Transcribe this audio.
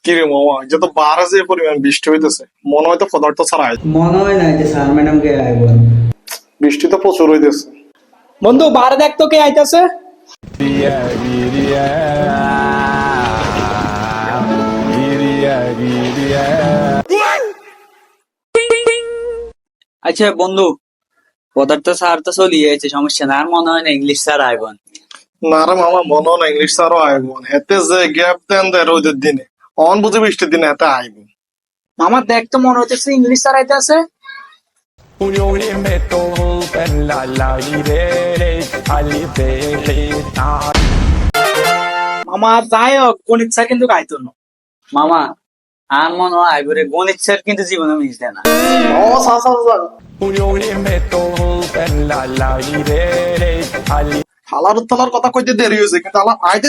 কি রে মামা, যে তো বারে যে পরিমাণ বৃষ্টি হইতেছে, মনে হয় তো পদার্থ ছাড়া আইছে। মনে হয় না যে স্যার ম্যাডাম কে আইব। বৃষ্টি তো প্রচুর হইতেছে। বন্ধু বারে দেখ তো কে আইতাছে। আচ্ছা বন্ধু, পদার্থ স্যার তো চলিয়ে যাচ্ছে, সমস্যা না। আর মনে হয় না ইংলিশ স্যার আইবন। না রে মামা, মনে হয় না ইংলিশ স্যারও আইব। হেতে যে গ্যাপ দেন দেয় রোদের দিনে, অন বুঝি বৃষ্টির দিনে হেতে আইব। আমার দেখ তো মনে হইতেছে ইংলিশ স্যার আইতাছে। মামা যাই হোক, গণিত স্যার কিন্তু গাইতো না। মামা, আর মনে হয় আইবরে। গণিত স্যার কিন্তু জীবনে মিস দেয় না। ও সা সা সা, হালার থালার কথা কইতে দেরি হয়েছে, কিন্তু আলা আইতে